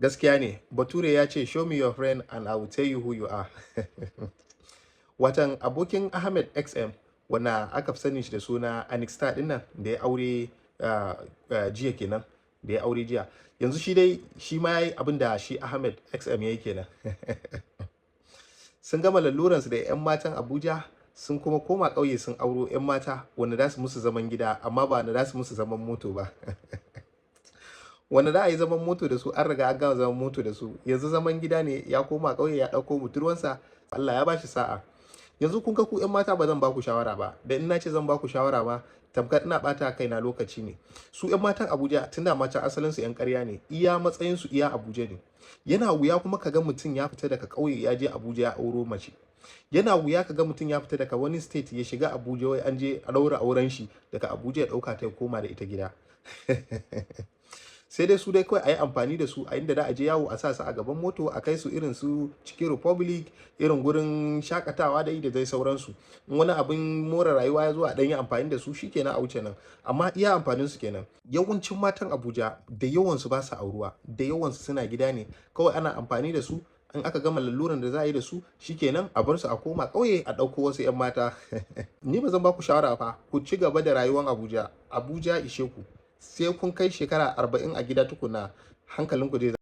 Gaskiya ne, Bature ya ce show me your friend and I will tell you who you are. Watan abokin Ahmed XM wanda aka fi sani shi da suna Anixta din nan da ya aure jiya kenan, da ya aure jiya. Yanzu shi dai shi ma yayi abin da shi Ahmed XM yayi kenan. Sun gama laluransu da 'yan matan Abuja, sun kuma koma ƙauye sun auro 'yan mata wanda za su musu zaman gida amma ba wanda za su musu zaman moto ba. Wanda za a yi zaman moto da su an riga an gama zaman moto da su, yanzu zaman gida ne, ya koma ƙauye ya ɗauko budurwansa, Allah ya bashi sa'a. Yanzu kun ga ku 'yan mata ba zan ba ku shawara ba, da in na ce zan ba ku shawara ma tamkar ina ɓata kaina lokaci ne. Su 'yan matan Abuja tun da mata asalin su 'yan ƙarya ne, iya matsayin su iya Abuja ne. Yana wuya kuma ka ga mutum ya fita daga ƙauye ya je Abuja ya auro mace. Yana wuya ka ga mutum ya fita daga wani state ya shiga Abuja wai an je a ɗaura auren shi daga Abuja ya ɗauka ta ya koma da ita gida. Sai dai su dai kawai a yi amfani da su a inda da a je yawo a sa su a gaban moto a kai su irin su cikin Republic, irin gurin shakatawa da dai sauransu. In wani abin more rayuwa ya zo a ɗan yi amfani da su shikenan a wuce nan. Amma iya amfanin su kenan. Yawancin matan Abuja da yawansu ba su auruwa, da yawansu suna gida ne. Kawai ana amfani da su, in aka gama laluran da za a yi da su shikenan a bar su a koma ƙauye a ɗauko wasu 'yan mata. Ni ba zan ba ku shawara fa, ku ci gaba da rayuwar Abuja. Abuja ishe ku. Sai kun kai shekara 40 a gida tukuna hankalinku zai